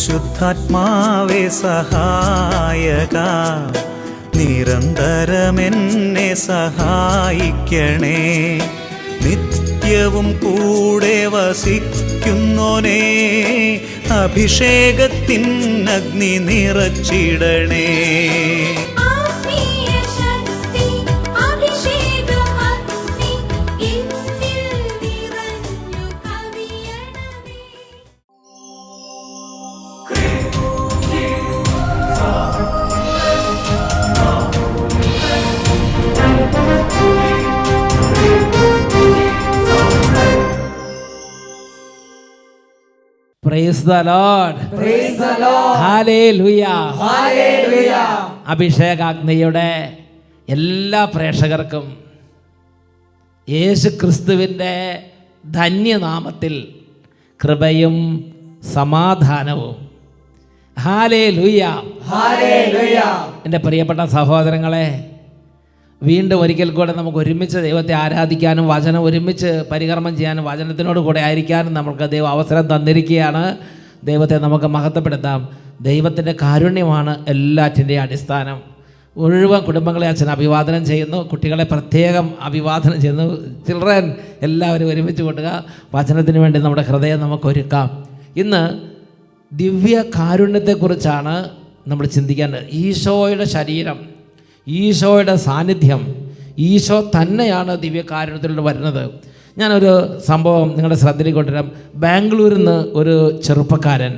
പരിശുദ്ധാത്മാവേ സഹായക, നിരന്തരമെന്നെ സഹായിക്കണേ. നിത്യവും കൂടെ വസിക്കുന്നോനേ, അഭിഷേകത്തിൻ അഗ്നി നിറച്ചിടണേ. Praise the Lord. Praise the Lord. Hallelujah. Hallelujah. അഭിഷേകാഗ്നിയുടെ എല്ലാ പ്രേക്ഷകർക്കും യേശു ക്രിസ്തുവിൻ്റെ ധന്യനാമത്തിൽ കൃപയും സമാധാനവും. ഹല്ലേലൂയ. ഹല്ലേലൂയ. എൻ്റെ പ്രിയപ്പെട്ട സഹോദരങ്ങളെ, വീണ്ടും ഒരിക്കൽ കൂടെ നമുക്ക് ഒരുമിച്ച് ദൈവത്തെ ആരാധിക്കാനും വചനം ഒരുമിച്ച് പരികർമ്മം ചെയ്യാനും വചനത്തിനോട് കൂടെ ആയിരിക്കാനും നമുക്ക് ദൈവം അവസരം തന്നിരിക്കുകയാണ്. ദൈവത്തെ നമുക്ക് മഹത്വപ്പെടുത്താം. ദൈവത്തിൻ്റെ കാരുണ്യമാണ് എല്ലാറ്റിൻ്റെയും അടിസ്ഥാനം. മുഴുവൻ കുടുംബങ്ങളെ അച്ഛൻ അഭിവാദനം ചെയ്യുന്നു, കുട്ടികളെ പ്രത്യേകം അഭിവാദനം ചെയ്യുന്നു. ചിൽഡ്രൻ എല്ലാവരും ഒരുമിച്ച് കൊണ്ടുക. വചനത്തിന് വേണ്ടി നമ്മുടെ ഹൃദയം നമുക്ക് ഒരുക്കാം. ഇന്ന് ദിവ്യ കാരുണ്യത്തെക്കുറിച്ചാണ് നമ്മൾ ചിന്തിക്കേണ്ടത്. ഈശോയുടെ ശരീരം, ഈശോയുടെ സാന്നിധ്യം, ഈശോ തന്നെയാണ് ദിവ്യകാരുണ്യത്തിലൂടെ വരുന്നത്. ഞാനൊരു സംഭവം നിങ്ങളുടെ ശ്രദ്ധയിൽ കൊണ്ടുവരാം. ബാംഗ്ലൂരിൽ നിന്ന് ഒരു ചെറുപ്പക്കാരൻ,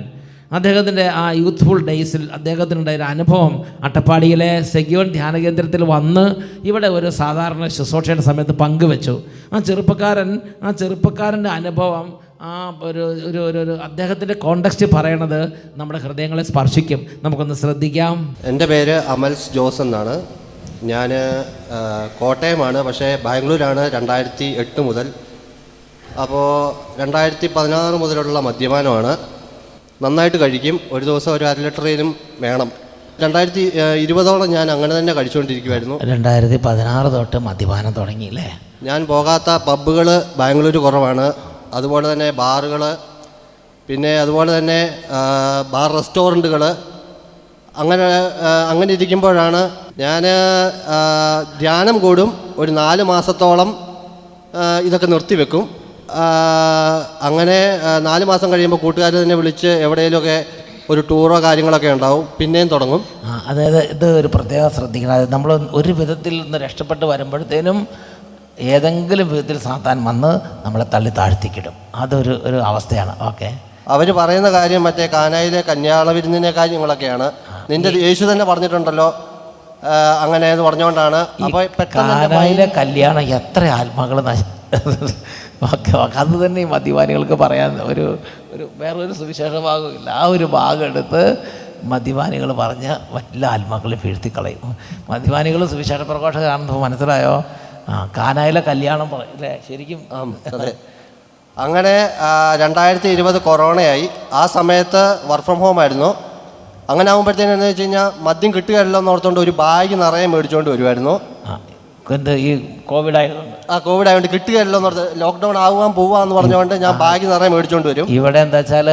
അദ്ദേഹത്തിൻ്റെ ആ യൂത്ത്ഫുൾ ഡേയ്സിൽ അദ്ദേഹത്തിനുണ്ടായ ഒരു അനുഭവം അട്ടപ്പാടിയിലെ സെഗ്യോൺ ധ്യാന കേന്ദ്രത്തിൽ വന്ന് ഇവിടെ ഒരു സാധാരണ ശുശ്രൂഷയുടെ സമയത്ത് പങ്കുവെച്ചു. ആ ചെറുപ്പക്കാരൻ്റെ അനുഭവം ഒരു അദ്ദേഹത്തിൻ്റെ കോണ്ടെക്സ്റ്റ് പറയണത് നമ്മുടെ ഹൃദയങ്ങളെ സ്പർശിക്കും. നമുക്കൊന്ന് ശ്രദ്ധിക്കാം. എൻ്റെ പേര് അമൽസ് ജോസ് എന്നാണ്. ഞാൻ കോട്ടയമാണ്, പക്ഷേ ബാംഗ്ലൂരാണ് 2008 മുതൽ. അപ്പോൾ 2016 മുതലുള്ള മദ്യപാനമാണ്. നന്നായിട്ട് കഴിക്കും, ഒരു ദിവസം ഒരു 1/2 ലിറ്ററേലും വേണം. 2020ഓളം ഞാൻ അങ്ങനെ തന്നെ കഴിച്ചുകൊണ്ടിരിക്കുമായിരുന്നു. 2016 തൊട്ട് മദ്യപാനം തുടങ്ങിയില്ലേ? ഞാൻ പോകാത്ത പബ്ബുകൾ ബാംഗ്ലൂർ കുറവാണ്, അതുപോലെ തന്നെ ബാറുകൾ, പിന്നെ അതുപോലെ തന്നെ ബാർ റെസ്റ്റോറൻറ്റുകൾ. അങ്ങനെ ഇരിക്കുമ്പോഴാണ് ഞാൻ ധ്യാനം കൂടും. ഒരു 4 മാസത്തോളം ഇതൊക്കെ നിർത്തിവെക്കും. അങ്ങനെ 4 മാസം കഴിയുമ്പോൾ കൂട്ടുകാർ തന്നെ വിളിച്ച് എവിടെയെങ്കിലുമൊക്കെ ഒരു ടൂറോ കാര്യങ്ങളൊക്കെ ഉണ്ടാവും, പിന്നെയും തുടങ്ങും. അതായത് ഇത് ഒരു പ്രത്യേകം ശ്രദ്ധിക്കണം. നമ്മൾ ഒരു വിധത്തിൽ നിന്ന് രക്ഷപ്പെട്ട് വരുമ്പോഴത്തേനും ഏതെങ്കിലും വിധത്തിൽ സാത്താൻ വന്ന് നമ്മളെ തള്ളി താഴ്ത്തിക്കിടും. അതൊരു അവസ്ഥയാണ്. ഓക്കെ, അവർ പറയുന്ന കാര്യം മറ്റേ കാനായിലെ കല്യാണ വിരുന്നിനെ കാര്യങ്ങളൊക്കെയാണ്. നിന്റെ യേശു തന്നെ പറഞ്ഞിട്ടുണ്ടല്ലോ അങ്ങനെ എന്ന് പറഞ്ഞുകൊണ്ടാണ്. അപ്പോൾ കാനായിലെ കല്യാണം എത്ര ആത്മാക്കൾ ഓക്കെ, അത് തന്നെ ഈ മദ്യപാനികൾക്ക് പറയാൻ ഒരു വേറൊരു സുവിശേഷ ഭാഗമില്ല. ആ ഒരു ഭാഗം എടുത്ത് മദ്യപാനികൾ പറഞ്ഞ് വല്ല ആത്മാക്കളെ വീഴ്ത്തിക്കളയും. മദ്യപാനികൾ സുവിശേഷ പ്രഘോഷകരാണെന്ന് മനസ്സിലായോ? കാനായിലെ കല്യാണം പറയില്ലേ? ശരിക്കും അതെ. അങ്ങനെ 2020 കൊറോണയായി. ആ സമയത്ത് വർക്ക് ഫ്രം ഹോം ആയിരുന്നു. അങ്ങനെ ആകുമ്പോഴത്തേനും എന്ന് വെച്ച് കഴിഞ്ഞാൽ മദ്യം കിട്ടുകയല്ലോ എന്ന് ഓർത്തുകൊണ്ട് ഒരു ബാഗ് നിറയെ മേടിച്ചുകൊണ്ട് വരുമായിരുന്നു. ഈ കോവിഡ് ആയതുകൊണ്ട് കോവിഡ് ആയതുകൊണ്ട് കിട്ടുകയല്ലോ എന്ന് ഓർത്ത് ലോക്ക്ഡൗൺ ആവാൻ പോവാന്ന് പറഞ്ഞുകൊണ്ട് ഞാൻ ബാഗ് നിറയെ മേടിച്ചുകൊണ്ട് വരും. ഇവിടെ എന്താ വെച്ചാൽ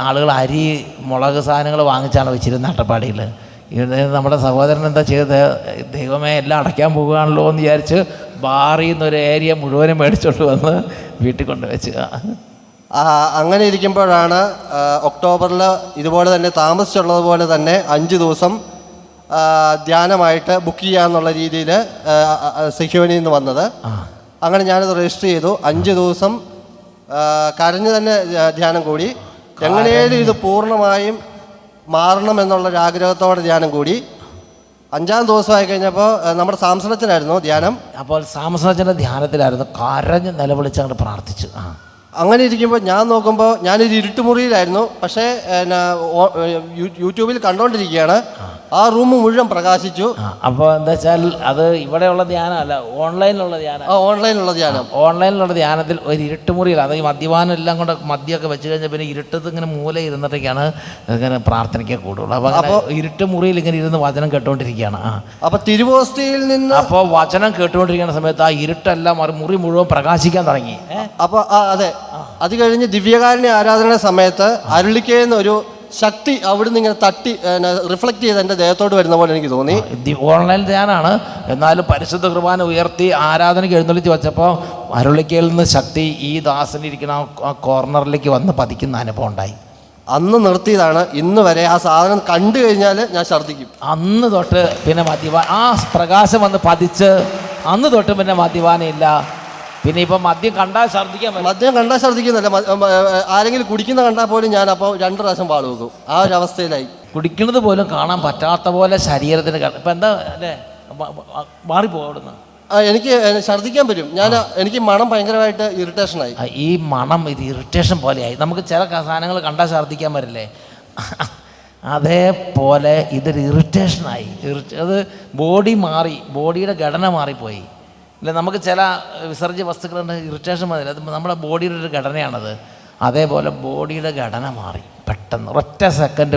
ആളുകൾ അരി, മുളക് സാധനങ്ങൾ വാങ്ങിച്ചാണ് വെച്ചിരുന്നത് അട്ടപ്പാടിയിൽ. നമ്മുടെ സഹോദരൻ എന്താ ചെയ്തത്? ദൈവമേ, എല്ലാം അടയ്ക്കാൻ പോകുകയാണല്ലോ എന്ന് വിചാരിച്ച് ബാറിൽ നിന്നൊരു ഏരിയ മുഴുവനും മേടിച്ചോണ്ട് വന്ന് വീട്ടിൽ കൊണ്ടുവച്ച്. അങ്ങനെ ഇരിക്കുമ്പോഴാണ് ഒക്ടോബറിൽ ഇതുപോലെ തന്നെ താമസിച്ചുള്ളതുപോലെ തന്നെ 5 ദിവസം ധ്യാനമായിട്ട് ബുക്ക് ചെയ്യാന്നുള്ള രീതിയിൽ സെക്യൂരിറ്റിയിൽ നിന്ന് വന്നത്. അങ്ങനെ ഞാനത് രജിസ്റ്റർ ചെയ്തു. 5 ദിവസം കരഞ്ഞ് തന്നെ ധ്യാനം കൂടി. എങ്ങനെയും ഇത് പൂർണ്ണമായും മാറണം എന്നുള്ളൊരാഗ്രഹത്തോടെ ധ്യാനം കൂടി. 5-ാം ദിവസമായി കഴിഞ്ഞപ്പോൾ നമ്മുടെ സാംസണച്ചനായിരുന്നു ധ്യാനം. അപ്പോൾ സാംസണച്ചൻ്റെ ധ്യാനത്തിലായിരുന്നു. കരഞ്ഞ് നിലവിളിച്ച് അങ്ങോട്ട് പ്രാർത്ഥിച്ചു. അങ്ങനെ ഇരിക്കുമ്പോൾ ഞാൻ നോക്കുമ്പോൾ ഞാനൊരു ഇരുട്ടുമുറിയിലായിരുന്നു. പക്ഷേ യൂട്യൂബിൽ കണ്ടുകൊണ്ടിരിക്കുകയാണ്. ആ റൂം മുഴുവൻ പ്രകാശിച്ചു. അപ്പോൾ എന്താ വെച്ചാൽ അത് ഇവിടെയുള്ള ധ്യാനമല്ല, ഓൺലൈനിലുള്ള ധ്യാനം. ഓൺലൈനിലുള്ള ധ്യാനത്തിൽ ഒരു ഇരുട്ടുമുറിയിൽ, അത് ഈ മദ്യപാനം എല്ലാം കൊണ്ട് മദ്യമൊക്കെ വെച്ച് കഴിഞ്ഞാൽ പിന്നെ ഇരുട്ടത്ത് ഇങ്ങനെ മൂല ഇരുന്നിട്ടൊക്കെയാണ് ഇങ്ങനെ പ്രാർത്ഥനയ്ക്ക് കൂടുള്ളൂ. അപ്പോൾ ഇരുട്ടുമുറിയിൽ ഇങ്ങനെ ഇരുന്ന് വചനം കേട്ടുകൊണ്ടിരിക്കുകയാണ്. അപ്പോൾ തിരുവോസ്തിയിൽ നിന്ന് അപ്പോൾ വചനം കേട്ടുകൊണ്ടിരിക്കുന്ന സമയത്ത് ആ ഇരുട്ടെല്ലാം മുറി മുഴുവൻ പ്രകാശിക്കാൻ തുടങ്ങി. അപ്പോൾ അതെ, അത് കഴിഞ്ഞ് ദിവ്യകാരുണ്യ ആരാധന സമയത്ത് അരുളിക്കയെന്ന് ഒരു ശക്തി അവിടുന്ന് ഇങ്ങനെ തട്ടി റിഫ്ലക്റ്റ് ചെയ്ത് എൻ്റെ ദേഹത്തോട്ട് വരുന്ന പോലെ എനിക്ക് തോന്നി. ഓൺലൈൻ ധ്യാനാണ്, എന്നാലും പരിശുദ്ധ കുർബാന ഉയർത്തി ആരാധനയ്ക്ക് എഴുന്നള്ളിച്ച് വെച്ചപ്പോൾ അരുളിക്കയിൽ നിന്ന് ശക്തി ഈ ദാസനിരിക്കുന്ന ആ കോർണറിലേക്ക് വന്ന് പതിക്കുന്ന അനുഭവം ഉണ്ടായി. അന്ന് നിർത്തിയതാണ്. ഇന്ന് വരെ ആ സാധനം കണ്ടു കഴിഞ്ഞാൽ ഞാൻ ഛർദ്ദിക്കും. അന്ന് തൊട്ട് പിന്നെ ആ പ്രകാശം വന്ന് പതിച്ച് അന്ന് തൊട്ട് പിന്നെ മദ്യപാനമില്ല. പിന്നെ ഇപ്പം മദ്യം കണ്ടാൽ ഛർദ്ദിക്കാൻ മദ്യം കണ്ടാൽ ഛർദ്ദിക്കുന്നില്ല. ആരെങ്കിലും കുടിക്കുന്ന കണ്ടാൽ പോലും ഞാൻ അപ്പോൾ 2 പ്രാവശ്യം പാട് വെക്കും. ആ ഒരു അവസ്ഥയിലായി. കുടിക്കുന്നത് പോലും കാണാൻ പറ്റാത്ത പോലെ ശരീരത്തിന് ഇപ്പം എന്താ അല്ലേ മാറിപ്പോകും അവിടുന്ന്. എനിക്ക് ഛർദ്ദിക്കാൻ പറ്റും. എനിക്ക് മണം ഭയങ്കരമായിട്ട് ഇറിറ്റേഷനായി. ഈ മണം ഇത് ഇറിറ്റേഷൻ പോലെയായി. നമുക്ക് ചില സാധനങ്ങൾ കണ്ടാൽ ഛർദ്ദിക്കാൻ വരില്ലേ, അതേപോലെ ഇതൊരു ഇറിറ്റേഷനായി. അത് ബോഡി മാറി, ബോഡിയുടെ ഘടന മാറിപ്പോയി. ഇല്ല, നമുക്ക് ചില വിസർജ്യ വസ്തുക്കളുണ്ട് ഇറിറ്റേഷൻ മതി, അത് നമ്മുടെ ബോഡിയുടെ ഒരു ഘടനയാണത്. അതേപോലെ ബോഡിയുടെ ഘടന മാറി പെട്ടെന്ന് ഒറ്റ സെക്കൻഡ്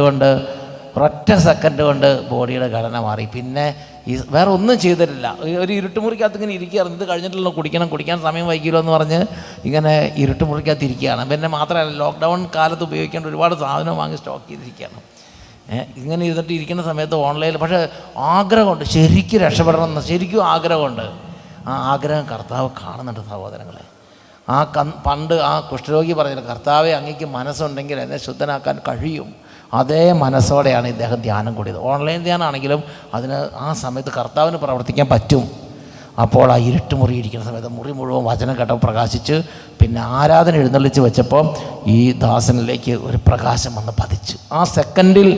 കൊണ്ട് ബോഡിയുടെ ഘടന മാറി. പിന്നെ വേറെ ഒന്നും ചെയ്തിട്ടില്ല. ഒരു ഇരുട്ടുമുറിക്കകത്ത് ഇങ്ങനെ ഇരിക്കുകയാണ്. ഇത് കഴിഞ്ഞിട്ടുള്ള കുടിക്കാൻ സമയം വൈകില്ലോ എന്ന് പറഞ്ഞ് ഇങ്ങനെ ഇരുട്ടുമുറിക്കകത്ത് ഇരിക്കുകയാണ്. പിന്നെ മാത്രമല്ല ലോക്ക്ഡൗൺ കാലത്ത് ഉപയോഗിക്കേണ്ട ഒരുപാട് സാധനം വാങ്ങി സ്റ്റോക്ക് ചെയ്തിരിക്കുകയാണ്. ഇങ്ങനെ ഇരുന്നിട്ട് ഇരിക്കുന്ന സമയത്ത് ഓൺലൈനിൽ പക്ഷേ ആഗ്രഹമുണ്ട്, ശരിക്കും രക്ഷപ്പെടണം എന്ന് ശരിക്കും ആഗ്രഹമുണ്ട്. ആ ആഗ്രഹം കർത്താവ് കാണുന്നുണ്ട് സഹോദരങ്ങളെ. പണ്ട് ആ കുഷ്ഠരോഗി പറഞ്ഞില്ല, കർത്താവെ അങ്ങേക്ക് മനസ്സുണ്ടെങ്കിൽ എന്നെ ശുദ്ധനാക്കാൻ കഴിയും. അതേ മനസ്സോടെയാണ് ഇദ്ദേഹം ധ്യാനം കൂടിയത്. ഓൺലൈൻ ധ്യാനമാണെങ്കിലും അതിന് ആ സമയത്ത് കർത്താവിന് പ്രവർത്തിക്കാൻ പറ്റും. അപ്പോൾ ആ ഇരുട്ടുമുറി ഇരിക്കുന്ന സമയത്ത് മുറി മുഴുവൻ വചനം കേട്ടപ്പോൾ പ്രകാശിച്ച്. പിന്നെ ആരാധന എഴുന്നള്ളിച്ച് വെച്ചപ്പോൾ ഈ ദാസനിലേക്ക് ഒരു പ്രകാശം വന്ന് പതിച്ചു. ആ സെക്കൻഡിൽ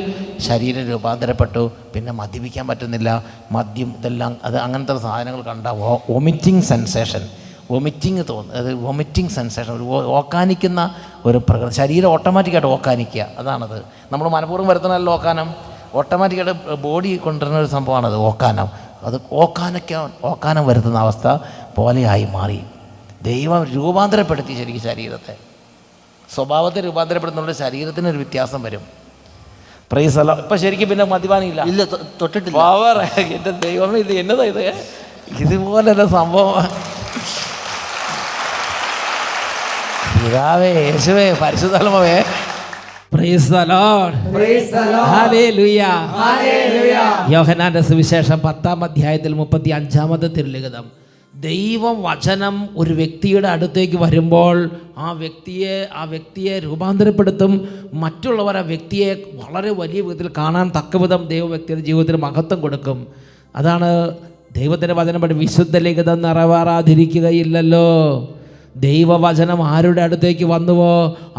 ശരീരം രൂപാന്തരപ്പെട്ടു. പിന്നെ മദ്യപിക്കാൻ പറ്റുന്നില്ല, മദ്യം ഇതെല്ലാം അത് അങ്ങനത്തെ സാധനങ്ങൾ കണ്ട വൊമിറ്റിംഗ് സെൻസേഷൻ, വൊമിറ്റിംഗ് സെൻസേഷൻ, ഒരു ഓക്കാനിക്കുന്ന ഒരു പ്രകൃതി. ശരീരം ഓട്ടോമാറ്റിക്കായിട്ട് ഓക്കാനിക്കുക, അതാണത്. നമ്മൾ മനഃപൂർവ്വം വരുത്തണമല്ലോ ഓക്കാനം. ഓട്ടോമാറ്റിക്കായിട്ട് ബോഡി കൊണ്ടുവരുന്ന ഒരു സംഭവമാണത് ഓക്കാനം. അത് ഓക്കാനം വരുത്തുന്ന അവസ്ഥ പോലെയായി മാറി. ദൈവം രൂപാന്തരപ്പെടുത്തി ശരിക്കും ശരീരത്തെ, സ്വഭാവത്തെ രൂപാന്തരപ്പെടുന്നുള്ള ശരീരത്തിനൊരു വ്യത്യാസം വരും. പ്രൈസ് അല്ലാഹ്. ഇപ്പം ശരിക്കും പിന്നെ മദ്യപാനില്ല, ഇല്ല, തൊട്ടിട്ടില്ല. പവർ. എൻ്റെ ദൈവമേ, ഇത് എന്നതാ ഇത് ഇതുപോലല്ല സംഭവം. പിതാവേ, യേശുവേ, പരിശുദ്ധാത്മാവേ, praise the Lord, praise the Lord, hallelujah, hallelujah. യോഹന്നാന്റെ സുവിശേഷം 10-ാം അധ്യായത്തിൽ 35-ാമത്തെ തിരുലിഖിതം. ദൈവം വചനം ഒരു വ്യക്തിയുടെ അടുത്തേക്ക് വരുമ്പോൾ ആ വ്യക്തിയെ രൂപാന്തരപ്പെടുത്തും. മറ്റുള്ളവർ ആ വ്യക്തിയെ വളരെ വലിയ വിധത്തിൽ കാണാൻ തക്കവിധം ദൈവം വ്യക്തിയുടെ ജീവിതത്തിൽ മഹത്വം കൊടുക്കും. അതാണ് ദൈവത്തിൻ്റെ വചനം പഠി വിശുദ്ധ ലിഖിതം നിറവേറാതിരിക്കുകയില്ലല്ലോ. ദൈവവചനം ആരുടെ അടുത്തേക്ക് വന്നുവോ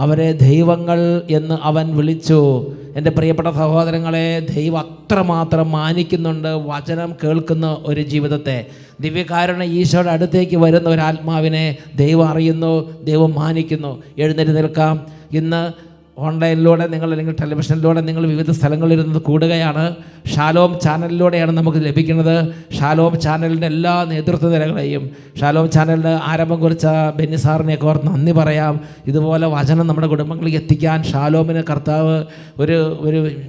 അവരെ ദൈവങ്ങൾ എന്ന് അവൻ വിളിച്ചു. എൻ്റെ പ്രിയപ്പെട്ട സഹോദരങ്ങളെ, ദൈവം അത്രമാത്രം മാനിക്കുന്നുണ്ട് വചനം കേൾക്കുന്ന ഒരു ജീവിതത്തെ. ദിവ്യകാരുണ്യ ഈശോയുടെ അടുത്തേക്ക് വരുന്ന ഒരാത്മാവിനെ ദൈവം അറിയുന്നു, ദൈവം മാനിക്കുന്നു. എഴുന്നേറ്റ് നിൽക്കാം. ഇന്ന് ഓൺലൈനിലൂടെ നിങ്ങൾ അല്ലെങ്കിൽ ടെലിവിഷനിലൂടെ നിങ്ങൾ വിവിധ സ്ഥലങ്ങളിലിരുന്ന് കൂടുകയാണ്. ഷാലോം ചാനലിലൂടെയാണ് നമുക്ക് ലഭിക്കുന്നത്. ഷാലോം ചാനലിൻ്റെ എല്ലാ നേതൃത്വ നിരകളെയും, ഷാലോം ചാനലിന് ആരംഭം കുറിച്ച ബെന്നി സാറിനെയൊക്കെ ഓർത്ത് നന്ദി പറയാം. ഇതുപോലെ വചനം നമ്മുടെ കുടുംബങ്ങളിലേക്ക് എത്തിക്കാൻ ഷാലോമിന് കർത്താവ് ഒരു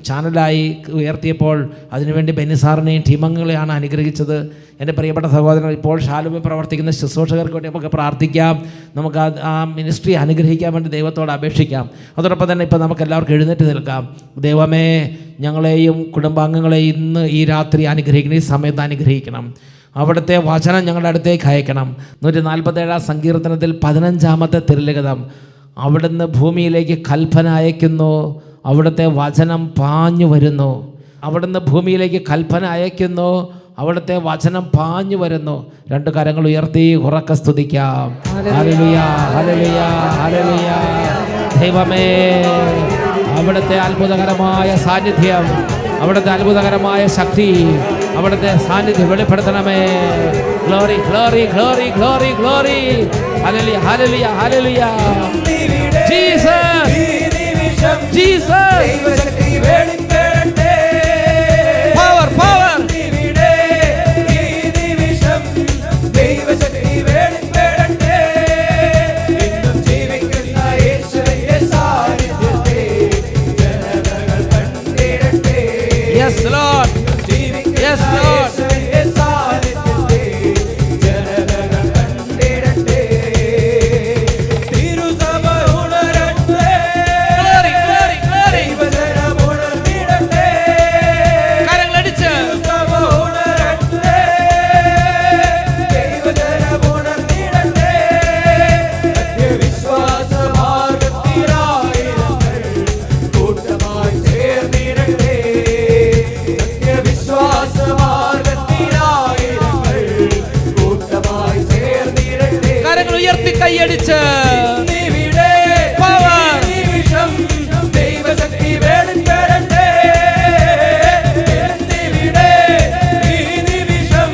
ചാനലായി ഉയർത്തിയപ്പോൾ അതിനുവേണ്ടി ബെന്നി സാറിനെയും ടീമംഗങ്ങളെയാണ് അനുഗ്രഹിച്ചത്. എൻ്റെ പ്രിയപ്പെട്ട സഹോദരൻ, ഇപ്പോൾ ഷാലോമിൽ പ്രവർത്തിക്കുന്ന ശുശ്രൂഷകർക്ക് വേണ്ടി നമുക്ക് പ്രാർത്ഥിക്കാം. നമുക്ക് ആ മിനിസ്ട്രി അനുഗ്രഹിക്കാൻ വേണ്ടി ദൈവത്തോട് അപേക്ഷിക്കാം. അതോടൊപ്പം തന്നെ ഇപ്പോൾ നമുക്ക് എല്ലാവർക്കും എഴുന്നേറ്റ് നിൽക്കാം. ദൈവമേ, ഞങ്ങളെയും കുടുംബാംഗങ്ങളെയും ഇന്ന് ഈ രാത്രി അനുഗ്രഹിക്കണം, ഈ സമയത്ത് അനുഗ്രഹിക്കണം. അവിടുത്തെ വചനം ഞങ്ങളുടെ അടുത്തേക്ക് അയക്കണം. 147-ാം സങ്കീർത്തനത്തിൽ 15-ാമത്തെ തിരുലിഖിതം. അവിടുന്ന് ഭൂമിയിലേക്ക് കൽപ്പന അയക്കുന്നു, അവിടുത്തെ വചനം പാഞ്ഞു വരുന്നു. അവിടുന്ന് ഭൂമിയിലേക്ക് കൽപ്പന അയക്കുന്നു, അവിടുത്തെ വചനം പാഞ്ഞു വരുന്നു. 2 കരങ്ങൾ ഉയർത്തി ഉറക്കെ സ്തുതിക്കാം. Hallelujah, hallelujah, hallelujah. ദൈവമേ, അവിടുത്തെ അത്ഭുതകരമായ സാന്നിധ്യം, അവിടുത്തെ അത്ഭുതകരമായ ശക്തി, അവിടുത്തെ സാന്നിധ്യം വെളിപ്പെടുത്തണമേ. Glory, glory, glory, glory, glory. Hallelujah, hallelujah, hallelujah. Jesus, Jesus. Power, power. Yes, Lord. Yes, Lord. Glory, glory, glory. കൈയടിച്ച് പവർ ദൈവശക്തി വെളിപ്പെടട്ടെ. ഇവിടെ ഈ നിമിഷം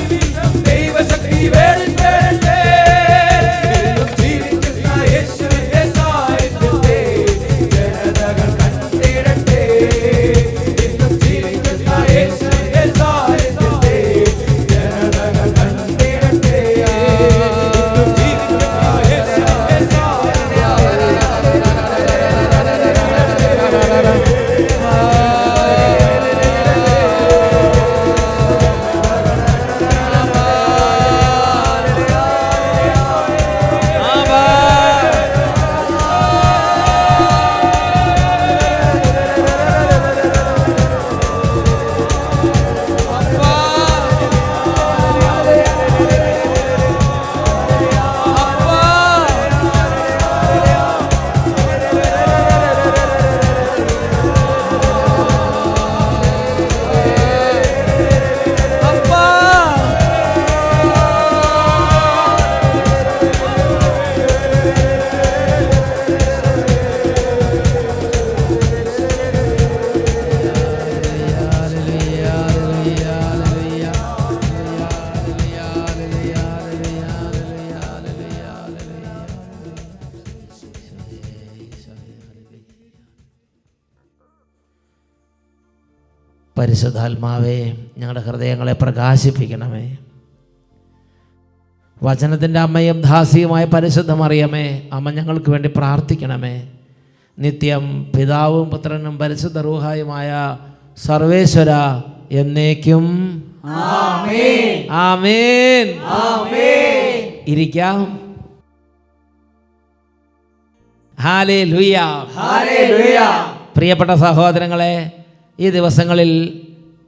ദൈവശക്തി വെളിപ്പെടട്ടെ. ജീവിക്കുന്ന യേശുവിന്റെ സാന്നിധ്യത്തെ ജനതകൾ കണ്ടിടട്ടെ. ജീവിക്കുന്ന യേശുവിന്റെ സാന്നിധ്യത്തെ ജനതകൾ കണ്ടിടട്ടെ. ജീവിക്കുന്ന യേശുവിന്റെ പരിശുദ്ധാത്മാവേ, ഞങ്ങളുടെ ഹൃദയങ്ങളെ പ്രകാശിപ്പിക്കണമേ. വചനത്തിൻ്റെ അമ്മയും ദാസിയുമായ പരിശുദ്ധ മറിയമേ, അമ്മ ഞങ്ങൾക്ക് വേണ്ടി പ്രാർത്ഥിക്കണമേ. നിത്യം പിതാവും പുത്രനും പരിശുദ്ധ റൂഹായുമായ സർവേശ്വര എന്നേക്കും ആമേൻ. ഇരിക്കാം. ഹല്ലേലൂയ. പ്രിയപ്പെട്ട സഹോദരങ്ങളെ, ഈ ദിവസങ്ങളിൽ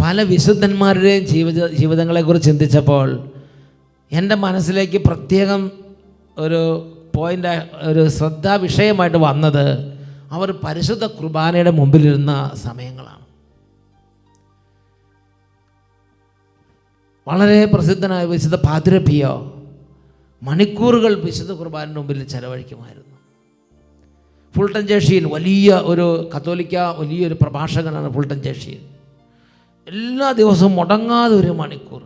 പല വിശുദ്ധന്മാരുടെയും ജീവിതങ്ങളെക്കുറിച്ച് ചിന്തിച്ചപ്പോൾ എൻ്റെ മനസ്സിലേക്ക് പ്രത്യേകം ഒരു പോയിൻ്റ്, ഒരു ശ്രദ്ധാ വിഷയമായിട്ട് വന്നത് അവർ പരിശുദ്ധ കുർബാനയുടെ മുമ്പിലിരുന്ന സമയങ്ങളാണ്. വളരെ പ്രസിദ്ധനായ വിശുദ്ധ പാദ്രി പിയോ മണിക്കൂറുകൾ വിശുദ്ധ കുർബാനയുടെ മുമ്പിൽ ചെലവഴിക്കുമായിരുന്നു. ഫുൾട്ടൻ ജേഷീൻ വലിയ ഒരു കത്തോലിക്ക വലിയൊരു പ്രഭാഷകനാണ് ഫുൾട്ടൻ ജേഷീൻ. എല്ലാ ദിവസവും മുടങ്ങാതെ 1 മണിക്കൂർ.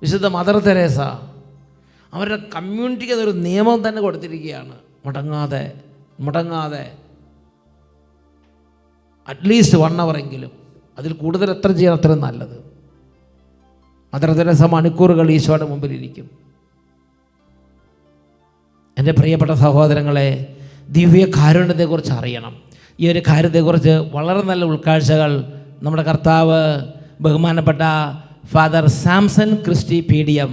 വിശുദ്ധ മദർ തെരേസ അവരുടെ കമ്മ്യൂണിറ്റിക്ക് അതൊരു നിയമം തന്നെ കൊടുത്തിരിക്കുകയാണ്. മുടങ്ങാതെ അറ്റ്ലീസ്റ്റ് 1 hour എങ്കിലും, അതിൽ കൂടുതൽ എത്ര ചെയ്യണം അത്രയും നല്ലത്. മദർ തെരേസ മണിക്കൂറുകൾ ഈശോയുടെ മുമ്പിലിരിക്കും. എൻ്റെ പ്രിയപ്പെട്ട സഹോദരങ്ങളെ, ദിവ്യ കാരുണ്യത്തെക്കുറിച്ച് അറിയണം. ഈ ഒരു കാര്യത്തെക്കുറിച്ച് വളരെ നല്ല ഉൾക്കാഴ്ചകൾ നമ്മുടെ കർത്താവ് ബഹുമാനപ്പെട്ട ഫാദർ സാംസൺ ക്രിസ്റ്റി പീഡിയം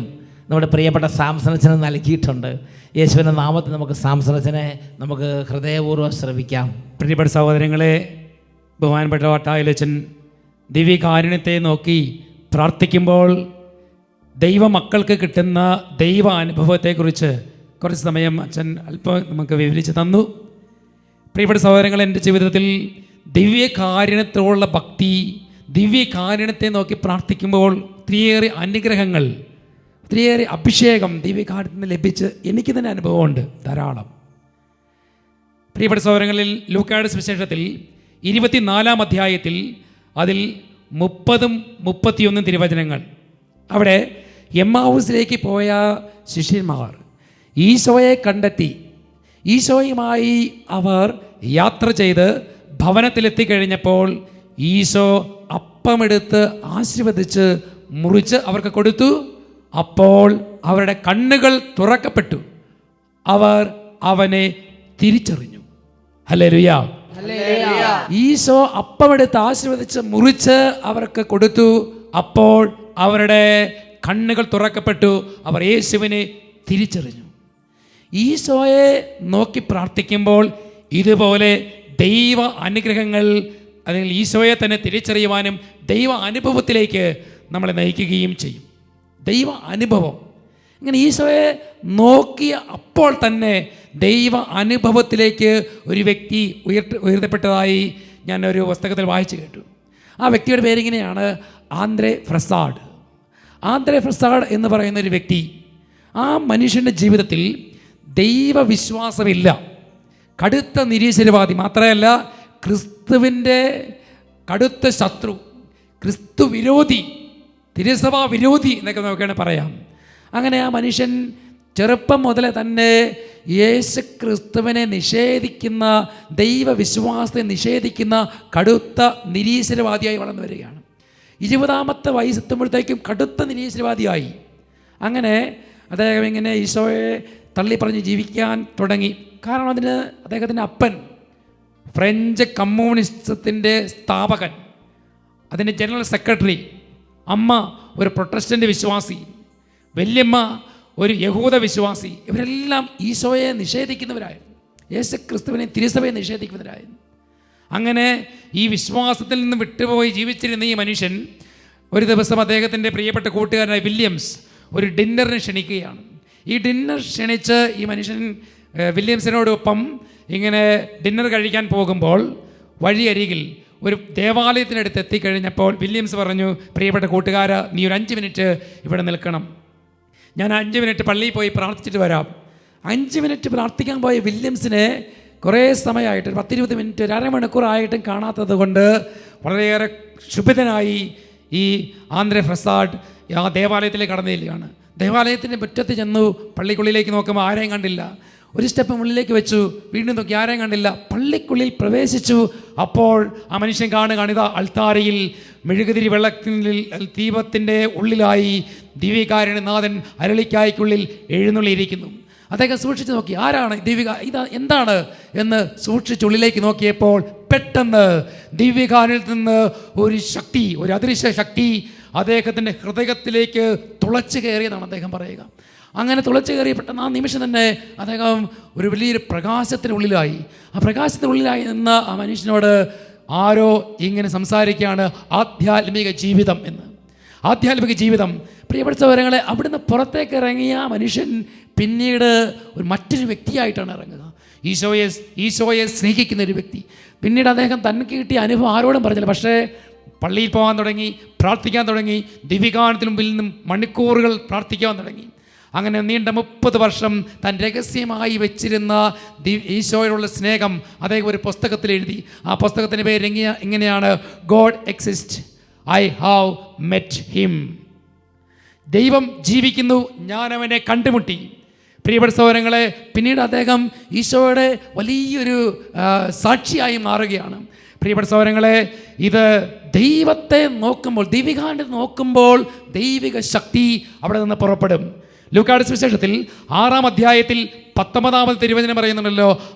നമ്മുടെ പ്രിയപ്പെട്ട സാംസണച്ചനെ നൽകിയിട്ടുണ്ട്. യേശുവിൻ്റെ നാമത്തിൽ നമുക്ക് സാംസണച്ചനെ നമുക്ക് ഹൃദയപൂർവ്വം ശ്രവിക്കാം. പ്രിയപ്പെട്ട സഹോദരങ്ങളെ, ബഹുമാനപ്പെട്ട വട്ടായിലച്ചൻ ദിവ്യകാരുണ്യത്തെ നോക്കി പ്രാർത്ഥിക്കുമ്പോൾ ദൈവമക്കൾക്ക് കിട്ടുന്ന ദൈവ അനുഭവത്തെക്കുറിച്ച് കുറച്ച് സമയം അച്ഛൻ അല്പം നമുക്ക് വിവരിച്ച് തന്നു. പ്രിയപ്പെട്ട സഹോദരങ്ങൾ, എൻ്റെ ജീവിതത്തിൽ ദിവ്യകാരുണ്യത്തോടുള്ള ഭക്തി, ദിവ്യകാരുണ്യത്തെ നോക്കി പ്രാർത്ഥിക്കുമ്പോൾ ഒത്തിരിയേറെ അനുഗ്രഹങ്ങൾ, ഒത്തിരിയേറെ അഭിഷേകം ദിവ്യകാരുണ്യത്തിന് ലഭിച്ച് എനിക്ക് തന്നെ അനുഭവമുണ്ട് ധാരാളം. പ്രിയപ്പെട്ട സഹോദരങ്ങളിൽ, ലൂക്കായുടെ സുവിശേഷത്തിൽ 24-ാം അധ്യായത്തിൽ അതിൽ 30-31 തിരുവചനങ്ങൾ, അവിടെ എമ്മാവൂസിലേക്ക് പോയ ശിഷ്യന്മാർ ഈശോയെ കണ്ടെത്തി. ഈശോയുമായി അവർ യാത്ര ചെയ്ത് ഭവനത്തിലെത്തിക്കഴിഞ്ഞപ്പോൾ ഈശോ അപ്പമെടുത്ത് ആശീർവദിച്ച് മുറിച്ച് അവർക്ക് കൊടുത്തു. അപ്പോൾ അവരുടെ കണ്ണുകൾ തുറക്കപ്പെട്ടു, അവർ അവനെ തിരിച്ചറിഞ്ഞു. ഹല്ലേലൂയ. ഈശോ അപ്പമെടുത്ത് ആശീർവദിച്ച് മുറിച്ച് അവർക്ക് കൊടുത്തു. അപ്പോൾ അവരുടെ കണ്ണുകൾ തുറക്കപ്പെട്ടു, അവർ യേശുവിനെ തിരിച്ചറിഞ്ഞു. ഈശോയെ നോക്കി പ്രാർത്ഥിക്കുമ്പോൾ ഇതുപോലെ ദൈവ അനുഗ്രഹങ്ങൾ, അല്ലെങ്കിൽ ഈശോയെ തന്നെ തിരിച്ചറിയുവാനും ദൈവ അനുഭവത്തിലേക്ക് നമ്മളെ നയിക്കുകയും ചെയ്യും. ദൈവ അനുഭവം, ഇങ്ങനെ ഈശോയെ നോക്കിയ അപ്പോൾ തന്നെ ദൈവ അനുഭവത്തിലേക്ക് ഒരു വ്യക്തി ഉയർത്തപ്പെട്ടതായി ഞാൻ ഒരു പുസ്തകത്തിൽ വായിച്ചു കേട്ടു. ആ വ്യക്തിയുടെ പേരിങ്ങനെയാണ് ആന്ദ്രേ ഫ്രസാഡ്. ആന്ദ്രേ ഫ്രസാഡ് എന്ന് പറയുന്ന ഒരു വ്യക്തി, ആ മനുഷ്യൻ്റെ ജീവിതത്തിൽ ദൈവവിശ്വാസമില്ല, കടുത്ത നിരീശ്വരവാദി, മാത്രമല്ല ക്രിസ്തുവിൻ്റെ കടുത്ത ശത്രു, ക്രിസ്തു വിരോധി, തിരുസഭാ വിരോധി എന്നൊക്കെ നമുക്ക് പറയാം. അങ്ങനെ ആ മനുഷ്യൻ ചെറുപ്പം മുതലേ തന്നെ യേശു ക്രിസ്തുവിനെ നിഷേധിക്കുന്ന, ദൈവവിശ്വാസത്തെ നിഷേധിക്കുന്ന കടുത്ത നിരീശ്വരവാദിയായി വളർന്നു വരികയാണ്. 20-ാമത്തെ വയസ്സെത്തുമ്പോഴത്തേക്കും കടുത്ത നിരീശ്വരവാദിയായി. അങ്ങനെ അദ്ദേഹം ഇങ്ങനെ ഈശോയെ തള്ളിപ്പറഞ്ഞ് ജീവിക്കാൻ തുടങ്ങി. കാരണം അതിന് അദ്ദേഹത്തിൻ്റെ അപ്പൻ ഫ്രഞ്ച് കമ്മ്യൂണിസത്തിൻ്റെ സ്ഥാപകൻ, അതിൻ്റെ ജനറൽ സെക്രട്ടറി, അമ്മ ഒരു പ്രൊട്ടസ്റ്റൻ്റ് വിശ്വാസി, വല്യമ്മ ഒരു യഹൂദ വിശ്വാസി, ഇവരെല്ലാം ഈശോയെ നിഷേധിക്കുന്നവരായിരുന്നു, യേശു ക്രിസ്തുവിനെ തിരുസഭയെ നിഷേധിക്കുന്നവരായിരുന്നു. അങ്ങനെ ഈ വിശ്വാസത്തിൽ നിന്ന് വിട്ടുപോയി ജീവിച്ചിരുന്ന ഈ മനുഷ്യൻ ഒരു ദിവസം അദ്ദേഹത്തിൻ്റെ പ്രിയപ്പെട്ട കൂട്ടുകാരനായ വില്യംസ് ഒരു ഡിന്നറിന് ക്ഷണിക്കുകയാണ്. ഈ ഡിന്നർ ക്ഷണിച്ച് ഈ മനുഷ്യൻ വില്യംസിനോടൊപ്പം ഇങ്ങനെ ഡിന്നർ കഴിക്കാൻ പോകുമ്പോൾ വഴിയരികിൽ ഒരു ദേവാലയത്തിനടുത്ത് എത്തിക്കഴിഞ്ഞപ്പോൾ വില്യംസ് പറഞ്ഞു, പ്രിയപ്പെട്ട കൂട്ടുകാരാ, നീ ഒരു 5 മിനിറ്റ് ഇവിടെ നിൽക്കണം, ഞാൻ 5 മിനിറ്റ് പള്ളിയിൽ പോയി പ്രാർത്ഥിച്ചിട്ട് വരാം. 5 മിനിറ്റ് പ്രാർത്ഥിക്കാൻ പോയ വില്യംസിനെ കുറേ സമയമായിട്ട്, 10-20 മിനിറ്റ്, ഒരു അരമണിക്കൂറായിട്ടും കാണാത്തത് കൊണ്ട് വളരെയേറെ ക്ഷുഭിതനായി ഈ ആന്ദ്രേ ഫ്രസാഡ് ആ ദേവാലയത്തിലേക്ക് കടന്നു ചെല്ലുകയാണ്. ദേവാലയത്തിൻ്റെ മുറ്റത്ത് ചെന്നു, പള്ളിക്കുള്ളിലേക്ക് നോക്കുമ്പോൾ ആരെയും കണ്ടില്ല. ഒരു സ്റ്റെപ്പ് മുള്ളിലേക്ക് വെച്ചു, വീണ്ടും നോക്കി, ആരെയും കണ്ടില്ല. പള്ളിക്കുള്ളിൽ പ്രവേശിച്ചു. അപ്പോൾ ആ മനുഷ്യൻ കാണുകയാണ്, അൾത്താരയിൽ മെഴുകുതിരി വെള്ളത്തിൽ ദീപത്തിൻ്റെ ഉള്ളിലായി ദിവ്യകാരുണ്യനാഥൻ അരളിക്കായ്ക്കുള്ളിൽ എഴുന്നള്ളിയിരിക്കുന്നു. അദ്ദേഹം സൂക്ഷിച്ച് നോക്കി, ആരാണ് ഇതാ എന്താണ് എന്ന് സൂക്ഷിച്ചുള്ളിലേക്ക് നോക്കിയപ്പോൾ പെട്ടെന്ന് ദിവ്യകാരുണ്യത്തിൽ നിന്ന് ഒരു ശക്തി, ഒരു അദൃശ്യ ശക്തി അദ്ദേഹത്തിൻ്റെ ഹൃദയത്തിലേക്ക് തുളച്ചു കയറിയതാണ് അദ്ദേഹം പറയുക. അങ്ങനെ തുളച്ചു കയറിയ പെട്ടെന്ന് ആ നിമിഷം തന്നെ അദ്ദേഹം ഒരു വലിയൊരു പ്രകാശത്തിനുള്ളിലായി. ആ പ്രകാശത്തിനുള്ളിലായി നിന്ന ആ മനുഷ്യനോട് ആരോ ഇങ്ങനെ സംസാരിക്കുകയാണ്, ആധ്യാത്മിക ജീവിതം എന്ന്. ആധ്യാത്മിക ജീവിതം, പ്രിയപ്പെട്ട സഹോദരങ്ങളെ, അവിടുന്ന് പുറത്തേക്ക് ഇറങ്ങിയ മനുഷ്യൻ പിന്നീട് മറ്റൊരു വ്യക്തിയായിട്ടാണ് ഇറങ്ങുക. ഈശോയെ സ്നേഹിക്കുന്ന ഒരു വ്യക്തി. പിന്നീട് അദ്ദേഹം തനിക്ക് കിട്ടിയ അനുഭവം ആരോടും പറഞ്ഞില്ല. പക്ഷേ പള്ളിയിൽ പോകാൻ തുടങ്ങി, പ്രാർത്ഥിക്കാൻ തുടങ്ങി, ദിവികാനത്തിന് മുമ്പിൽ നിന്നും മണിക്കൂറുകൾ പ്രാർത്ഥിക്കാൻ തുടങ്ങി. അങ്ങനെ നീണ്ട 30 വർഷം താൻ രഹസ്യമായി വെച്ചിരുന്ന ഈശോയോടുള്ള സ്നേഹം അദ്ദേഹം ഒരു പുസ്തകത്തിൽ എഴുതി. ആ പുസ്തകത്തിൻ്റെ പേര് ഇങ്ങനെയാണ്, God exist, I have met him. ദൈവം ജീവിക്കുന്നു, ഞാൻ അവനെ കണ്ടുമുട്ടി. പ്രിയപ്പെട്ട സഹോദരങ്ങളെ, പിന്നീട് അദ്ദേഹം ഈശോയുടെ വലിയൊരു സാക്ഷിയായി മാറുകയാണ്. പ്രിയപ്പെട്ട സഹോദരങ്ങളെ, ഇത് ദൈവത്തെ നോക്കുമ്പോൾ, ദൈവികാണ്ട് നോക്കുമ്പോൾ ദൈവിക ശക്തി അവിടെ നിന്ന് പുറപ്പെടും. ലൂക്കായുടെ സുവിശേഷത്തിൽ 6-ാം അധ്യായത്തിൽ 19-ാമത്തെ തിരുവചനം പറയുന്നുണ്ടല്ലോ,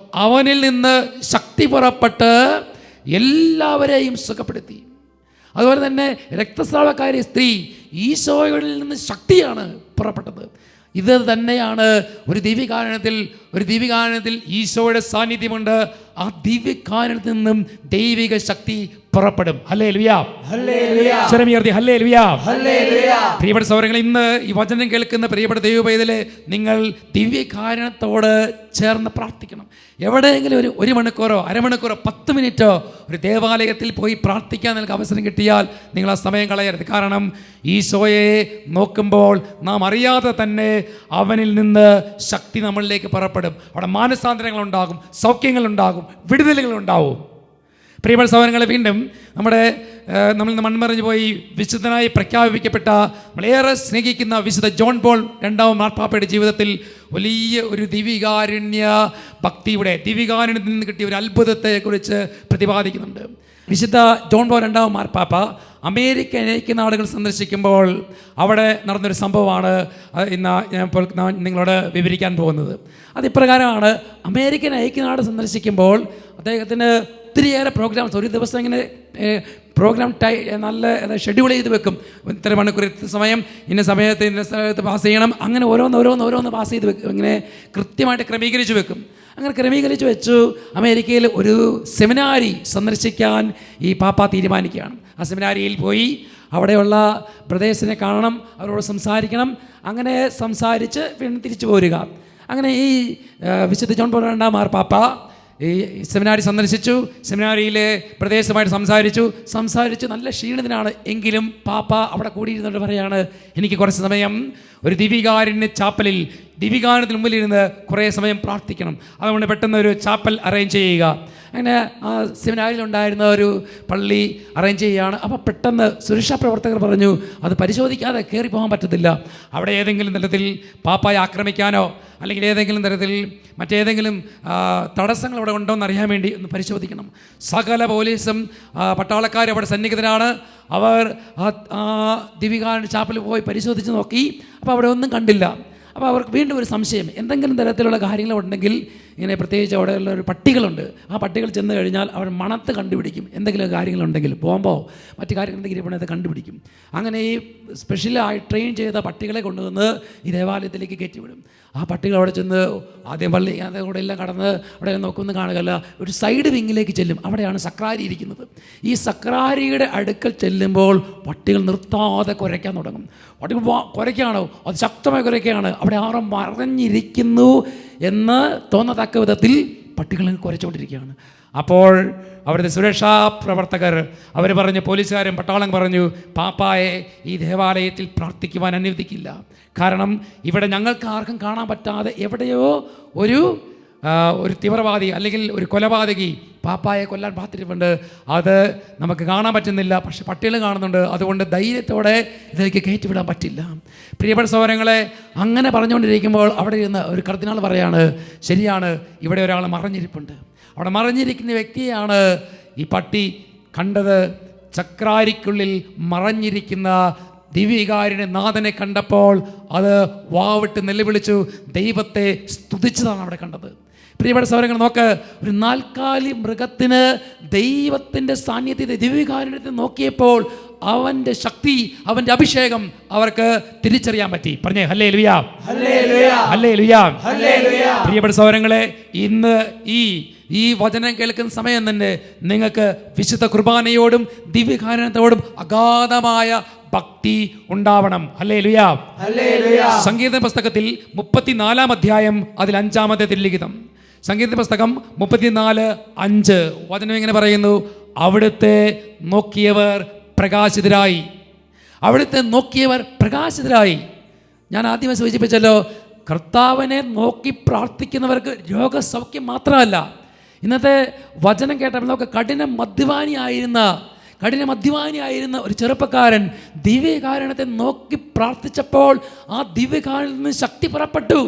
അവനിൽ നിന്ന് ശക്തി പുറപ്പെട്ട് എല്ലാവരെയും സുഖപ്പെടുത്തി. അതുപോലെ തന്നെ രക്തസ്രാവക്കാരി സ്ത്രീ, ഈശോയിൽ നിന്ന് ശക്തിയാണ് പുറപ്പെട്ടത്. ഇത് തന്നെയാണ് ഒരു ദിവ്യകാരുണ്യത്തിൽ ഈശോയുടെ സാന്നിധ്യമുണ്ട്. ആ ദിവ്യകാരുണ്യത്തിൽ നിന്നും ദൈവിക ശക്തി പുറപ്പെടും. ഹല്ലേലൂയ, ഹല്ലേലൂയ, സ്വരമുയർത്തി ഹല്ലേലൂയ, ഹല്ലേലൂയ. പ്രിയപ്പെട്ട സഹോദരങ്ങളെ, ഇന്ന് ഈ വചനം കേൾക്കുന്ന പ്രിയപ്പെട്ട ദൈവപൈതലേ, നിങ്ങൾ ദിവ്യകാരുണ്യത്തോട് ചേർന്ന് പ്രാർത്ഥിക്കണം. എവിടെയെങ്കിലും ഒരു മണിക്കൂറോ അരമണിക്കൂറോ 10 മിനിറ്റോ ഒരു ദേവാലയത്തിൽ പോയി പ്രാർത്ഥിക്കാൻ നിങ്ങൾക്ക് അവസരം കിട്ടിയാൽ നിങ്ങൾ ആ സമയം കളയരുത്. കാരണം ഈശോയെ നോക്കുമ്പോൾ നാം അറിയാതെ തന്നെ അവനിൽ നിന്ന് ശക്തി നമ്മളിലേക്ക് പുറപ്പെടും. അവിടെ മാനസാന്തരങ്ങളുണ്ടാകും, സൗഖ്യങ്ങളുണ്ടാകും, വിടുതലുകളുണ്ടാവും. പ്രിയപ്പെട്ട സഹോദരങ്ങളെ, വീണ്ടും നമ്മൾ മൺമറിഞ്ഞു പോയി വിശുദ്ധനായി പ്രഖ്യാപിക്കപ്പെട്ട നമ്മളേറെ സ്നേഹിക്കുന്ന വിശുദ്ധ ജോൺ പോൾ രണ്ടാമൻ മാർപ്പാപ്പയുടെ ജീവിതത്തിൽ വലിയ ഒരു ദിവ്യകാരുണ്യ ഭക്തിയുടെ, ദിവ്യകാരുണ്യത്തിൽ നിന്ന് കിട്ടിയ ഒരു അത്ഭുതത്തെക്കുറിച്ച് പ്രതിപാദിക്കുന്നുണ്ട്. വിശുദ്ധ ജോൺ പോൾ രണ്ടാമൻ മാർപ്പാപ്പ അമേരിക്കൻ ഐക്യനാടുകൾ സന്ദർശിക്കുമ്പോൾ അവിടെ നടന്നൊരു സംഭവമാണ് ഇന്ന് ഞാൻ ഇപ്പോൾ നിങ്ങളോട് വിവരിക്കാൻ പോകുന്നത്. അതിപ്രകാരമാണ്, അമേരിക്കൻ ഐക്യനാട് സന്ദർശിക്കുമ്പോൾ അദ്ദേഹത്തിന് ഒത്തിരിയേറെ പ്രോഗ്രാംസ്, ഒരു ദിവസം ഇങ്ങനെ പ്രോഗ്രാം നല്ല ഷെഡ്യൂൾ ചെയ്ത് വെക്കും. ഇത്ര മണിക്കൂർ, ഇത്ര സമയം, ഇന്ന സമയത്ത് ഇന്ന സ്ഥലത്ത് പാസ് ചെയ്യണം, അങ്ങനെ ഓരോന്ന് പാസ് ചെയ്ത് വെക്കും. ഇങ്ങനെ കൃത്യമായിട്ട് ക്രമീകരിച്ച് വെക്കും. അങ്ങനെ ക്രമീകരിച്ച് വെച്ചു അമേരിക്കയിൽ ഒരു സെമിനാരി സന്ദർശിക്കാൻ ഈ പാപ്പ തീരുമാനിക്കുകയാണ്. ആ സെമിനാരിയിൽ പോയി അവിടെയുള്ള ബ്രദേഴ്സിനെ കാണണം, അവരോട് സംസാരിക്കണം. അങ്ങനെ സംസാരിച്ച് പിന്നെ തിരിച്ചു പോരുക. അങ്ങനെ ഈ വിശുദ്ധ ജോൺ പോൾ രണ്ടാം മാർപ്പാപ്പ ഈ സെമിനാരി സന്ദർശിച്ചു. സെമിനാരിയിലെ പ്രദേശമായിട്ട് സംസാരിച്ചു നല്ല ക്ഷീണിതനാണ്. എങ്കിലും പാപ്പ അവിടെ കൂടിയിരുന്നിട്ട് പറയാണ്, എനിക്ക് കുറച്ച് സമയം ഒരു ദിവികാരുണ്യ ചാപ്പലിൽ ദിവികാരണത്തിന് മുമ്പിലിരുന്ന് കുറേ സമയം പ്രാർത്ഥിക്കണം. അതുകൊണ്ട് പെട്ടെന്ന് ഒരു ചാപ്പൽ അറേഞ്ച് ചെയ്യുക. അങ്ങനെ ആ സെമിനാരിയിലുണ്ടായിരുന്ന ഒരു പള്ളി അറേഞ്ച് ചെയ്യുകയാണ്. അപ്പോൾ പെട്ടെന്ന് സുരക്ഷാ പ്രവർത്തകർ പറഞ്ഞു, അത് പരിശോധിക്കാതെ കയറി പോകാൻ പറ്റത്തില്ല. അവിടെ ഏതെങ്കിലും തരത്തിൽ പാപ്പായെ ആക്രമിക്കാനോ അല്ലെങ്കിൽ ഏതെങ്കിലും തരത്തിൽ മറ്റേതെങ്കിലും തടസ്സങ്ങൾ അവിടെ ഉണ്ടോ എന്ന് അറിയാൻ വേണ്ടി ഒന്ന് പരിശോധിക്കണം. സകല പോലീസും പട്ടാളക്കാരും അവിടെ സന്നിഹിതരാണ്. അവർ ആ ദിവികാരുണ്യ ചാപ്പലിൽ പോയി പരിശോധിച്ച് നോക്കി. അപ്പോൾ അവിടെ ഒന്നും കണ്ടില്ല. അപ്പോൾ അവർക്ക് വീണ്ടും ഒരു സംശയം, എന്തെങ്കിലും തരത്തിലുള്ള കാര്യങ്ങളുണ്ടെങ്കിൽ ഇങ്ങനെ പ്രത്യേകിച്ച് അവിടെയുള്ള ഒരു പട്ടികളുണ്ട്. ആ പട്ടികൾ ചെന്ന് കഴിഞ്ഞാൽ അവർ മണത്ത് കണ്ടുപിടിക്കും. എന്തെങ്കിലും കാര്യങ്ങളുണ്ടെങ്കിൽ ബോംബോ മറ്റു കാര്യങ്ങളുണ്ടെങ്കിൽ ഇവിടെ കണ്ടുപിടിക്കും. അങ്ങനെ ഈ സ്പെഷ്യലായി ട്രെയിൻ ചെയ്ത പട്ടികളെ കൊണ്ടുവന്ന് ഈ ദേവാലയത്തിലേക്ക് കയറ്റിവിടും. ആ പട്ടികൾ അവിടെ ചെന്ന് ആദ്യം പള്ളി അതോടെ എല്ലാം കടന്ന് അവിടെ നോക്കുമെന്ന് കാണുകയല്ല, ഒരു സൈഡ് വിങ്ങിലേക്ക് ചെല്ലും. അവിടെയാണ് സക്രാരി ഇരിക്കുന്നത്. ഈ സക്രാരിയുടെ അടുക്കൽ ചെല്ലുമ്പോൾ പട്ടികൾ നിർത്താതെ കുരയ്ക്കാൻ തുടങ്ങും. പട്ടികൾ കുരയ്ക്കാണോ, അത് ശക്തമായി കുരയ്ക്കുകയാണ്. അവിടെ ആരും മറഞ്ഞിരിക്കുന്നു എന്ന് തോന്നത്തക്ക വിധത്തിൽ പട്ടികൾ കുരച്ചുകൊണ്ടിരിക്കുകയാണ്. അപ്പോൾ അവിടുത്തെ സുരക്ഷാ പ്രവർത്തകർ അവർ പറഞ്ഞു, പോലീസുകാരും പട്ടാളം പറഞ്ഞു, പാപ്പായെ ഈ ദേവാലയത്തിൽ പ്രാർത്ഥിക്കുവാൻ അനുവദിക്കില്ല. കാരണം ഇവിടെ ഞങ്ങൾക്ക് ആർക്കും കാണാൻ പറ്റാതെ എവിടെയോ ഒരു തീവ്രവാദി അല്ലെങ്കിൽ ഒരു കൊലപാതകി പാപ്പായെ കൊല്ലാൻ പാത്തിരിപ്പുണ്ട്. അത് നമുക്ക് കാണാൻ പറ്റുന്നില്ല, പക്ഷെ പട്ടികൾ കാണുന്നുണ്ട്. അതുകൊണ്ട് ധൈര്യത്തോടെ ഇതിലേക്ക് കയറ്റിവിടാൻ പറ്റില്ല. പ്രിയപ്പെട്ട സഹോദരങ്ങളെ, അങ്ങനെ പറഞ്ഞുകൊണ്ടിരിക്കുമ്പോൾ അവിടെ ഇരുന്ന് ഒരു കർദിനാൾ പറയാണ്, ശരിയാണ്, ഇവിടെ ഒരാൾ മറഞ്ഞിരിപ്പുണ്ട്. അവിടെ മറഞ്ഞിരിക്കുന്ന വ്യക്തിയാണ് ഈ പട്ടി കണ്ടത്. ചക്രാരിക്കുള്ളിൽ മറഞ്ഞിരിക്കുന്ന ദിവികാരുണ്യ നാഥനെ കണ്ടപ്പോൾ അത് വാവിട്ട് നിലവിളിച്ചു ദൈവത്തെ സ്തുതിച്ചതാണ് അവിടെ കണ്ടത്. പ്രിയപ്പെട്ട സഹോദരങ്ങൾ, നോക്ക്, ഒരു നാൽക്കാലി മൃഗത്തിന് ദൈവത്തിൻ്റെ സാന്നിധ്യത്തെ ദിവികാരുണ്യത്തെ നോക്കിയപ്പോൾ അവൻ്റെ ശക്തി, അവൻ്റെ അഭിഷേകം അവർക്ക് തിരിച്ചറിയാൻ പറ്റി. പറഞ്ഞേ ഹല്ലേലൂയ, ഹല്ലേലൂയ. പ്രിയപ്പെട്ട സഹോദരങ്ങളെ, ഇന്ന് ഈ വചനം കേൾക്കുന്ന സമയം തന്നെ നിങ്ങൾക്ക് വിശുദ്ധ കുർബാനയോടും ദിവ്യകാരുണ്യത്തോടും അഗാധമായ ഭക്തി ഉണ്ടാവണം. ഹല്ലേലൂയ. സംഗീത പുസ്തകത്തിൽ 34-ാം അധ്യായം അതിൽ 5-ാമത്തെ തിരുലിഖിതം. സംഗീത പുസ്തകം 34:5 വചനം ഇങ്ങനെ പറയുന്നു, അവിടുത്തെ നോക്കിയവർ പ്രകാശിതരായി. അവിടുത്തെ നോക്കിയവർ പ്രകാശിതരായി. ഞാൻ ആദ്യമേ സൂചിപ്പിച്ചല്ലോ, കർത്താവിനെ നോക്കി പ്രാർത്ഥിക്കുന്നവർക്ക് രോഗസൗഖ്യം മാത്രമല്ല. ഇന്നത്തെ വചനം കേട്ടപ്പോൾ നമുക്ക് കഠിന മദ്യപാനിയായിരുന്ന ഒരു ചെറുപ്പക്കാരൻ ദിവ്യകാരുണ്യത്തെ നോക്കി പ്രാർത്ഥിച്ചപ്പോൾ ആ ദിവ്യകാരുണ്യത്തിൽ നിന്ന് ശക്തി പുറപ്പെട്ടു.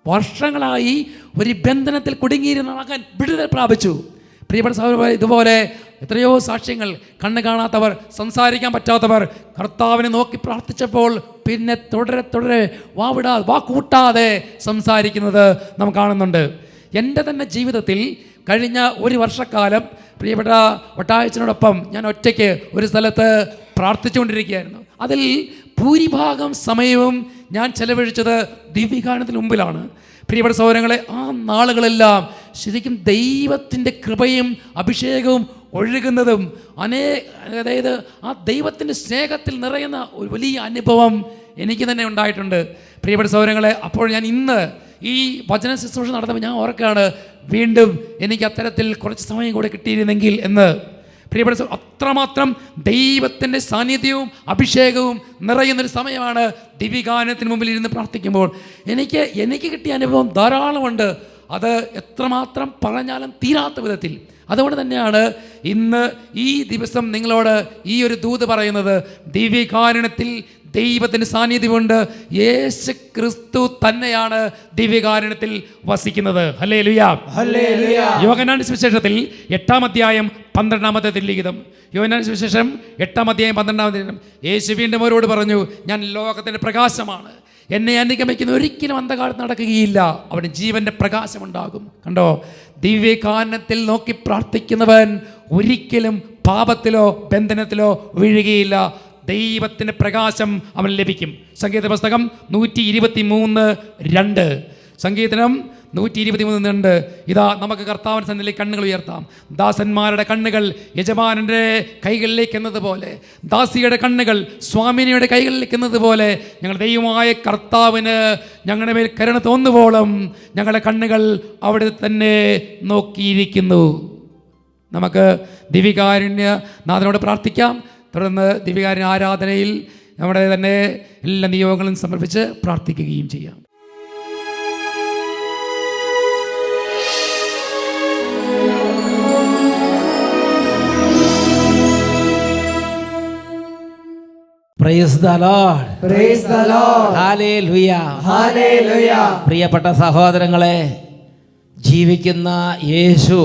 വർഷങ്ങളായി ഒരു ബന്ധനത്തിൽ കുടുങ്ങിയിരുന്ന മകൻ വിടുതൽ പ്രാപിച്ചു. പ്രിയപ്പെട്ട സഹോദരന്മാരെ, ഇതുപോലെ എത്രയോ സാക്ഷ്യങ്ങൾ, കണ്ണ് കാണാത്തവർ, സംസാരിക്കാൻ പറ്റാത്തവർ കർത്താവിനെ നോക്കി പ്രാർത്ഥിച്ചപ്പോൾ പിന്നെ തുടരെ വാക്കൂട്ടാതെ സംസാരിക്കുന്നത് നാം കാണുന്നുണ്ട്. എൻ്റെ തന്നെ ജീവിതത്തിൽ കഴിഞ്ഞ ഒരു വർഷക്കാലം പ്രിയപ്പെട്ട ഒട്ടായച്ചനോടൊപ്പം ഞാൻ ഒറ്റയ്ക്ക് ഒരു സ്ഥലത്ത് പ്രാർത്ഥിച്ചുകൊണ്ടിരിക്കുകയായിരുന്നു. അതിൽ ഭൂരിഭാഗം സമയവും ഞാൻ ചെലവഴിച്ചത് ദിവ്യകാരുണ്യത്തിന് മുമ്പിലാണ്. പ്രിയപ്പെട്ട സഹോദരങ്ങളെ, ആ നാളുകളെല്ലാം ശരിക്കും ദൈവത്തിൻ്റെ കൃപയും അഭിഷേകവും ഒഴുകുന്നതും അതായത് ആ ദൈവത്തിൻ്റെ സ്നേഹത്തിൽ നിറയുന്ന ഒരു വലിയ അനുഭവം എനിക്ക് തന്നെ ഉണ്ടായിട്ടുണ്ട്. പ്രിയപ്പെട്ട സഹോദരങ്ങളെ, അപ്പോൾ ഞാൻ ഇന്ന് ഈ വചന ശുശ്രൂഷ നടത്തുമ്പോൾ ഞാൻ ഓർക്കുകയാണ്, വീണ്ടും എനിക്ക് അത്തരത്തിൽ കുറച്ച് സമയം കൂടെ കിട്ടിയിരുന്നെങ്കിൽ എന്ന്. പ്രിയപ്പെട്ട അത്രമാത്രം ദൈവത്തിൻ്റെ സാന്നിധ്യവും അഭിഷേകവും നിറയുന്നൊരു സമയമാണ് ദിവ്യകാരുണ്യത്തിന് മുമ്പിൽ ഇരുന്ന് പ്രാർത്ഥിക്കുമ്പോൾ. എനിക്ക് കിട്ടിയ അനുഭവം ധാരാളമുണ്ട്. അത് എത്രമാത്രം പറഞ്ഞാലും തീരാത്ത വിധത്തിൽ. അതുകൊണ്ട് തന്നെയാണ് ഇന്ന് ഈ ദിവസം നിങ്ങളോട് ഈ ഒരു ദൂത് പറയുന്നത്. ദിവ്യകാരുണ്യത്തിൽ ദൈവത്തിൻ്റെ സാന്നിധ്യമുണ്ട്. യേശു ക്രിസ്തു തന്നെയാണ് ദിവ്യകാരുണ്യത്തിൽ വസിക്കുന്നത്. ഹല്ലേലൂയ. യോഹന്നാന്റെ സുവിശേഷത്തിൽ 8-ാം അധ്യായം 12-ാമത്തെ തിരുലിഖിതം. യോഹന്നാന്റെ സുവിശേഷം 8-ാം അധ്യായം 12-ാമത്തെ തിരുലിഖിതം. യേശു വീണ്ടും അവരോട് പറഞ്ഞു, ഞാൻ ലോകത്തിൻ്റെ പ്രകാശമാണ്. എന്നെ അനുഗമിക്കുന്ന ഒരിക്കലും അന്ധകാരത്ത് നടക്കുകയില്ല, അവന് ജീവൻ്റെ പ്രകാശമുണ്ടാകും. കണ്ടോ, ദിവ്യകാരുണ്യത്തിൽ നോക്കി പ്രാർത്ഥിക്കുന്നവൻ ഒരിക്കലും പാപത്തിലോ ബന്ധനത്തിലോ വീഴുകയില്ല. ദൈവത്തിൻ്റെ പ്രകാശം അവൻ ലഭിക്കും. സംഗീത പുസ്തകം 123:2. സംഗീതം 123 ഇതാ നമുക്ക് കർത്താവിൻ സന്നിധിയിലേക്ക് കണ്ണുകൾ ഉയർത്താം. ദാസന്മാരുടെ കണ്ണുകൾ യജമാനൻ്റെ കൈകളിലേക്ക് എന്നതുപോലെ, ദാസിയുടെ കണ്ണുകൾ സ്വാമിനിയുടെ കൈകളിലേക്ക് എന്നതുപോലെ ഞങ്ങളുടെ ദൈവമായ കർത്താവിന് ഞങ്ങളുടെ മേൽ കരുണ തോന്നുവോളം ഞങ്ങളുടെ കണ്ണുകൾ അവിടെ തന്നെ നോക്കിയിരിക്കുന്നു. നമുക്ക് ദിവികാരുണ്യ നാഥനോട് പ്രാർത്ഥിക്കാം. തുടർന്ന് ദിവികാരുണ്യ ആരാധനയിൽ നമ്മുടെ തന്നെ എല്ലാ നിയോഗങ്ങളും സമർപ്പിച്ച് പ്രാർത്ഥിക്കുകയും ചെയ്യാം. Praise the Lord. Praise the Lord. Hallelujah. Hallelujah. പ്രിയപ്പെട്ട സഹോദരങ്ങളെ, ജീവിക്കുന്ന യേശു,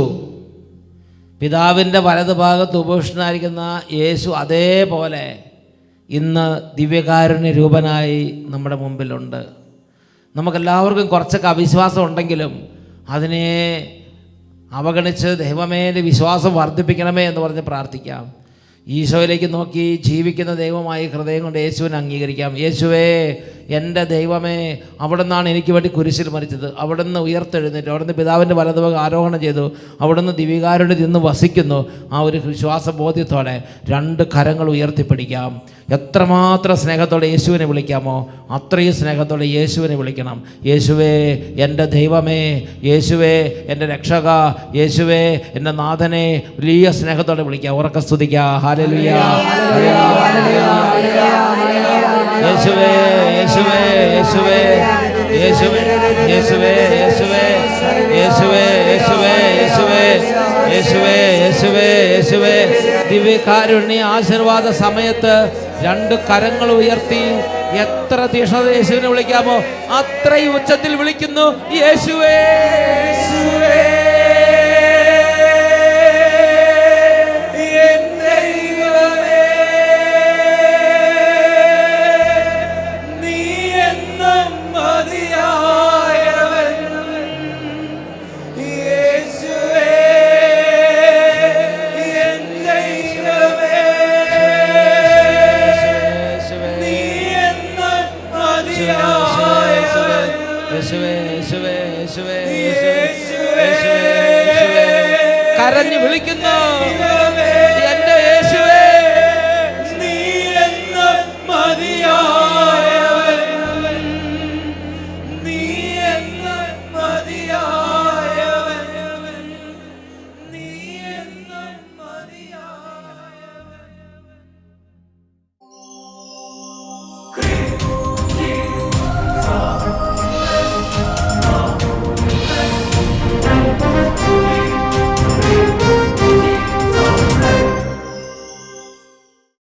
പിതാവിൻ്റെ വലതുഭാഗത്ത് ഉപവിഷ്ടനായിരിക്കുന്ന യേശു അതേപോലെ ഇന്ന് ദിവ്യകാരുണ്യ രൂപനായി നമ്മുടെ മുമ്പിലുണ്ട്. നമുക്കെല്ലാവർക്കും കുറച്ചൊക്കെ അവിശ്വാസം ഉണ്ടെങ്കിലും അതിനെ അവഗണിച്ച് ദൈവമേ എൻ്റെ വിശ്വാസം വർദ്ധിപ്പിക്കണമേ എന്ന് പറഞ്ഞ് പ്രാർത്ഥിക്കാം. ഈശോയിലേക്ക് നോക്കി ജീവിക്കുന്ന ദൈവമായി ഹൃദയം കൊണ്ട് യേശുവിനെ അംഗീകരിക്കാം. യേശുവേ, എൻ്റെ ദൈവമേ, അവിടെ നിന്നാണ് എനിക്ക് വേണ്ടി കുരിശിൽ മരിച്ചത്. അവിടെ നിന്ന് ഉയർത്തെഴുന്നേറ്റു, അവിടെ നിന്ന് പിതാവിൻ്റെ വലതുഭാഗം ആരോഹണം ചെയ്തു, അവിടെ നിന്ന് ദിവികാരുടെ നിന്ന് വസിക്കുന്നു. ആ ഒരു വിശ്വാസബോധ്യത്തോടെ 2 കരങ്ങൾ ഉയർത്തിപ്പിടിക്കാം. എത്രമാത്രം സ്നേഹത്തോടെ യേശുവിനെ വിളിക്കാമോ അത്രയും സ്നേഹത്തോടെ യേശുവിനെ വിളിക്കണം. യേശുവേ എൻ്റെ ദൈവമേ, യേശുവേ എൻ്റെ രക്ഷക, യേശുവേ എൻ്റെ നാഥനെ വലിയ സ്നേഹത്തോടെ വിളിക്കാം. ഉറക്കെ സ്തുതിക്കാം. ഹല്ലേലൂയ, യേശുവേ, യേശുവേ, യേശുവേ, യേശുവേ, യേശുവേ, യേശുവേ, യേശുവേ, യേശുവേ, യേശുവേ, യേശുവേ, യേശുവേ, യേശുവേ. ദിവ്യകാരുണ്യ ആശീർവാദ സമയത്ത് 2 കരങ്ങൾ ഉയർത്തി എത്ര തീഷ്ണത യേശുവിനെ വിളിക്കാമോ അത്രയും ഉച്ചത്തിൽ വിളിക്കുന്നു. യേശുവേ, യേശുവേ, കരഞ്ഞു വിളിക്കുന്നു.